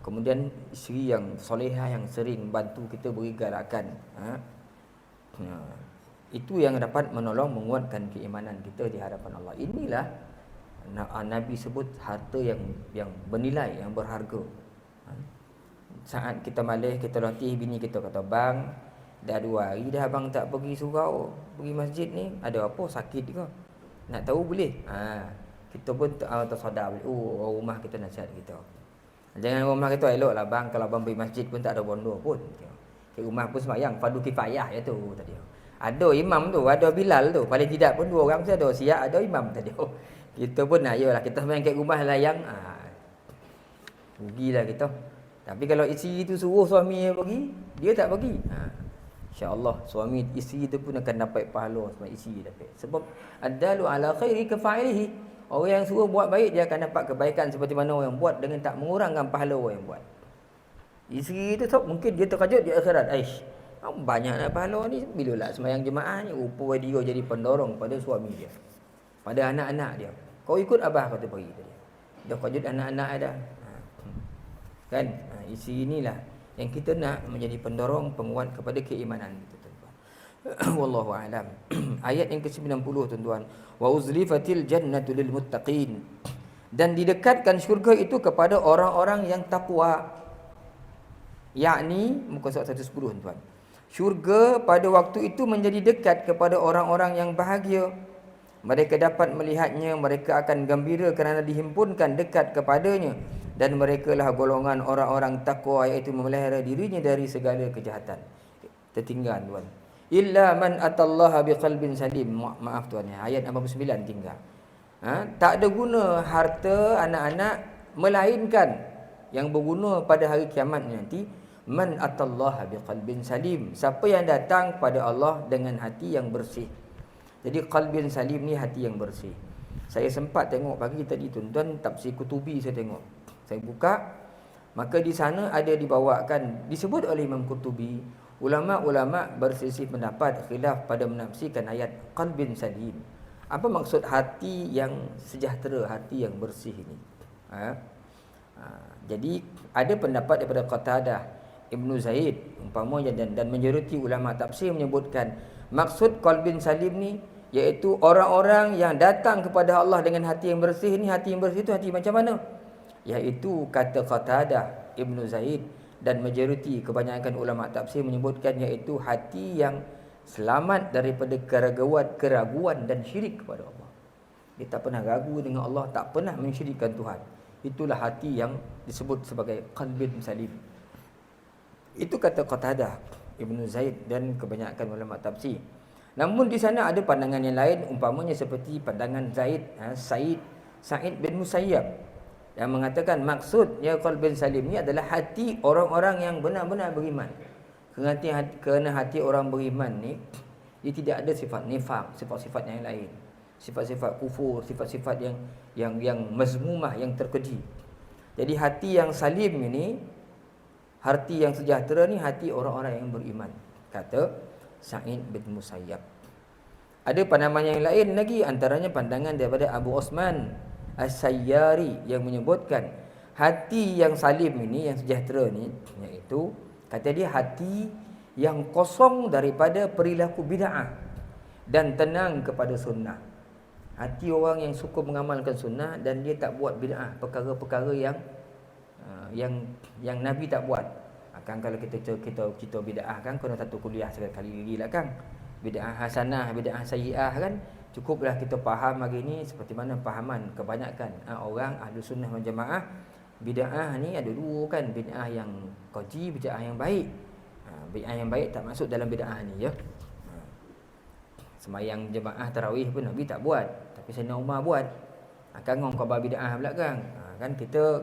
Kemudian isteri yang solehah yang sering bantu kita beri galakan. Itu yang dapat menolong menguatkan keimanan kita di hadapan Allah. Inilah Nabi sebut harta yang bernilai, yang berharga. Saat kita malis, kita latih bini kita, kata, bang, dah 2 hari dah abang tak pergi surau, pergi masjid ni, ada apa, sakit ke? Nak tahu boleh? Kita pun tersadar, oh, rumah kita nasihat kita, jangan rumah kita eloklah bang, kalau abang pergi masjid pun tak ada bondo pun. Rumah pun sembahyang fardu kifayah ya tu tadi. Ada imam tu, ada Bilal tu, paling tidak pun 2 orang saja ada siap, ada imam tadi. Kita pun nak yalah kita sembahyang kat rumah layang, rugilah kita. Tapi kalau isteri tu suruh suami pergi, dia tak pergi, insya-Allah suami isteri tu pun akan dapat pahala sebab isteri dapat. Sebab addalu ala khairi kafa'ilihi. Orang yang suruh buat baik, dia akan dapat kebaikan seperti mana orang yang buat, dengan tak mengurangkan pahala orang yang buat. Isteri tu mungkin dia terkejut di akhirat, banyak nak pahala ni, bilalah sembahyang jemaah ni, rupa dia jadi pendorong pada suami dia, pada anak-anak dia. Kau ikut abah kata pergi tadi. Dah kejut anak-anak ada. Kan? Isteri inilah yang kita nak menjadi pendorong, penguat kepada keimanan kita, tuan-tuan. Wallahu a'lam. Ayat yang ke-90, tuan-tuan. Wa uzlifatil jannatu lil muttaqin, dan didekatkan syurga itu kepada orang-orang yang takwa. Yakni muka surat 110, tuan. Syurga pada waktu itu menjadi dekat kepada orang-orang yang bahagia. Mereka dapat melihatnya, mereka akan gembira kerana dihimpunkan dekat kepadanya, dan merekalah golongan orang-orang takwa, iaitu memelihara dirinya dari segala kejahatan. Tertinggal, tuan. Illa man atallaha biqalbin salim. Maaf tuan ya, ayat 89 tinggal. Tak ada guna harta anak-anak melainkan yang berguna pada hari kiamat nanti, man atallaha biqalbin salim, siapa yang datang pada Allah dengan hati yang bersih. Jadi qalbin salim ni hati yang bersih. Saya sempat tengok pagi tadi, tuan-tuan, tafsir Qutubi saya tengok. Saya buka, maka di sana ada dibawakan, disebut oleh Imam Qutubi, ulama-ulama berselisih pendapat, khilaf pada menafsirkan ayat qalbin salim. Apa maksud hati yang sejahtera, hati yang bersih ini? Jadi ada pendapat daripada Qatadah, Ibnu Zaid umpamanya, dan majoriti ulama tafsir menyebutkan maksud qalbin salim ni iaitu orang-orang yang datang kepada Allah dengan hati yang bersih. Ni hati yang bersih itu hati macam mana? Iaitu kata Qatadah, Ibnu Zaid dan majoriti kebanyakan ulama tafsir menyebutkan iaitu hati yang selamat daripada keraguan dan syirik kepada Allah. Dia tak pernah ragu dengan Allah, tak pernah mensyirikkan Tuhan. Itulah hati yang disebut sebagai qalbin salim. Itu kata Qatadah, Ibnu Zaid dan kebanyakan ulama tafsir. Namun di sana ada pandangan yang lain, umpamanya seperti pandangan Sa'id bin Musayyab, yang mengatakan maksudnya qalbin salim ni adalah hati orang-orang yang benar-benar beriman. Kerana hati orang beriman ni, dia tidak ada sifat nifaq, sifat-sifat yang lain, sifat-sifat kufur, sifat-sifat yang mazmumah, yang terkeji. Jadi hati yang salim ini, hati yang sejahtera ni hati orang-orang yang beriman, kata Sa'id bin Musayyab. Ada pandangan yang lain lagi, antaranya pandangan daripada Abu Osman As-Sayyari yang menyebutkan hati yang salim ini, yang sejahtera ni, iaitu kata dia hati yang kosong daripada perilaku bid'ah dan tenang kepada sunnah. Hati orang yang suka mengamalkan sunnah dan dia tak buat bid'ah, perkara-perkara yang yang Nabi tak buat. Kan kalau kita bid'ah kan kena satu kuliah sekali lagi lah kan. Bid'ah hasanah, bid'ah sayyi'ah kan. Cukuplah kita faham hari ni seperti mana fahaman kebanyakan orang ahli sunnah wal jamaah. Bid'ah ni ada dua kan, bid'ah yang qaji, bid'ah yang baik. Bid'ah yang baik tak masuk dalam bid'ah ni ya. Semayang jemaah tarawih pun Nabi tak buat, tapi Sayyidina Umar buat. Kan ngong khabar bid'ah belakang. Kan kita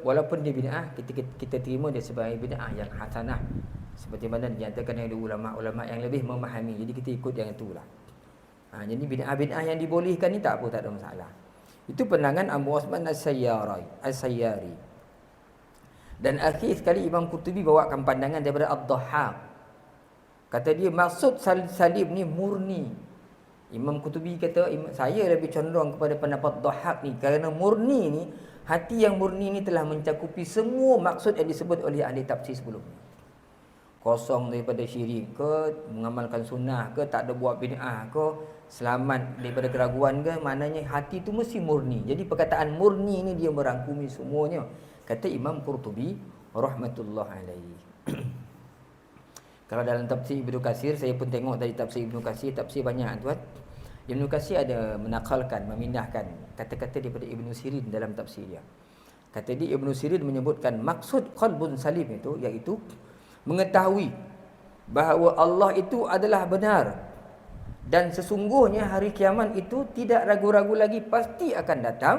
walaupun dia bid'ah, kita terima dia sebagai bid'ah yang hasanah. Seperti mana dinyatakan oleh ulama-ulama yang lebih memahami. Jadi kita ikut yang itulah. Jadi bid'ah-bid'ah yang dibolehkan ni tak apa, tak ada masalah. Itu pandangan Abu Osman As-Sayyari. Dan akhir sekali Imam Qurtubi bawakan pandangan daripada Ad-Dhahhak. Kata dia maksud salib ni murni. Imam Qurtubi kata saya lebih condong kepada pendapat Dhahhak ni, kerana murni ni, hati yang murni ni telah mencakupi semua maksud yang disebut oleh ahli tafsir sebelum ni. Kosong daripada syirik ke, mengamalkan sunnah ke, tak ada buat bid'ah ke, selamat daripada keraguan ke, maknanya hati tu mesti murni. Jadi perkataan murni ni dia merangkumi semuanya, kata Imam Qurtubi rahmatullah alaihi. Kalau dalam tafsir Ibnu Katsir, saya pun tengok dari tafsir Ibnu Katsir, tafsir banyak tuan. Ibnu Katsir ada menakalkan, memindahkan kata-kata daripada Ibnu Sirin dalam tafsir dia. Kata dia, Ibnu Sirin menyebutkan maksud qalbun salim itu, iaitu mengetahui bahawa Allah itu adalah benar, dan sesungguhnya hari kiamat itu tidak ragu-ragu lagi pasti akan datang,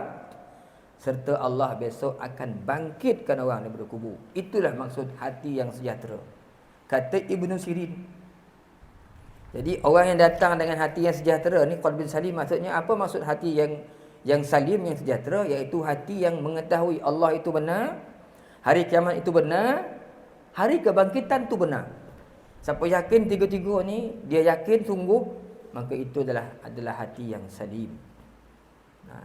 serta Allah besok akan bangkitkan orang daripada kubur. Itulah maksud hati yang sejahtera, kata Ibnu Sirin. Jadi orang yang datang dengan hati yang sejahtera ni qalbun salim, maksudnya apa maksud hati yang salim, yang sejahtera? Iaitu hati yang mengetahui Allah itu benar, hari kiamat itu benar, hari kebangkitan itu benar. Siapa yakin tiga-tiga ni, dia yakin sungguh, maka itu adalah hati yang salim.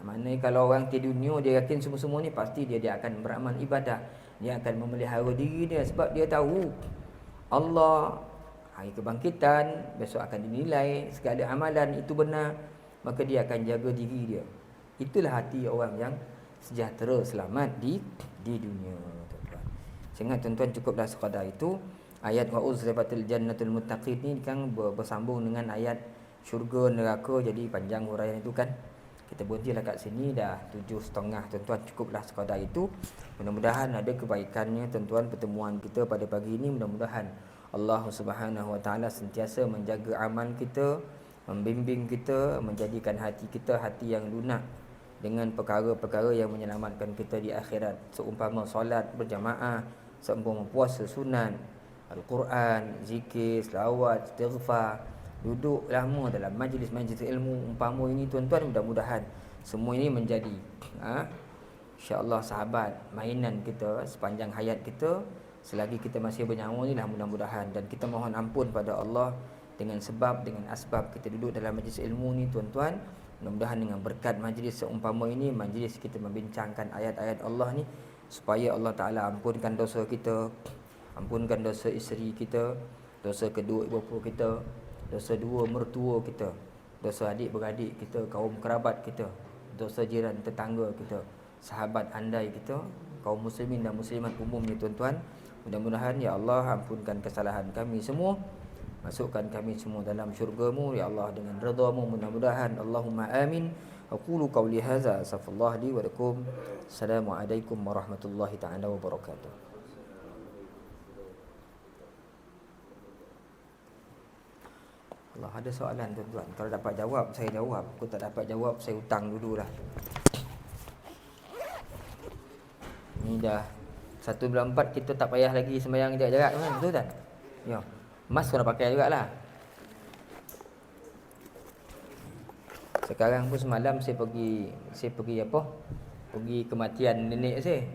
Maknanya kalau orang di dunia dia yakin semua-semua ni, pasti dia akan beramal ibadah, dia akan memelihara diri dia, sebab dia tahu Allah, hari kebangkitan, besok akan dinilai segala amalan itu benar, maka dia akan jaga diri dia. Itulah hati orang yang sejahtera, selamat di dunia, tuan-tuan. Sehingga tuan-tuan cukuplah sekadar itu. Ayat wa uzrifatil jannatul muttaqin ni kan bersambung dengan ayat syurga neraka, jadi panjang huraian itu kan. Kita berhentilah kat sini, dah 7.30 tuan-tuan, cukuplah sekadar itu. Mudah-mudahan ada kebaikannya tuan-tuan pertemuan kita pada pagi ini. Mudah-mudahan Allah Subhanahu Wa Taala sentiasa menjaga amal kita, membimbing kita, menjadikan hati kita hati yang lunak dengan perkara-perkara yang menyelamatkan kita di akhirat, seumpama solat berjamaah, seumpama puasa sunat, Al-Quran, zikir, selawat, istighfar, duduk lama dalam majlis-majlis ilmu, umpama ini tuan-tuan. Mudah-mudahan semua ini menjadi insya-Allah sahabat mainan kita sepanjang hayat kita selagi kita masih bernyawa ni lah, mudah-mudahan. Dan kita mohon ampun pada Allah dengan asbab kita duduk dalam majlis ilmu ni tuan-tuan. Mudah-mudahan dengan berkat majlis seumpama ini, majlis kita membincangkan ayat-ayat Allah ni, supaya Allah Ta'ala ampunkan dosa kita, ampunkan dosa isteri kita, dosa kedua ibu bapa kita, dosa dua mertua kita, dosa adik-beradik kita, kaum kerabat kita, dosa jiran tetangga kita, sahabat andai kita, kaum muslimin dan muslimat umumnya tuan-tuan. Mudah-mudahan ya Allah ampunkan kesalahan kami semua, masukkan kami semua dalam syurga-Mu ya Allah dengan redha-Mu, mudah-mudahan. Allahumma amin. Aqulu qawli hadza, astaghfirullah li wa lakum. Assalamualaikum warahmatullahi taala wabarakatuh. Allah, ada soalan tuan-tuan? Kalau dapat jawab saya jawab, kalau tak dapat jawab saya hutang dululah. Ni dah 1.4, kita tak payah lagi sembahyang jarak-jarak kan, betul tak? Ya. Mask kena pakai jugalah. Sekarang pun semalam saya pergi apa? Pergi kematian nenek saya.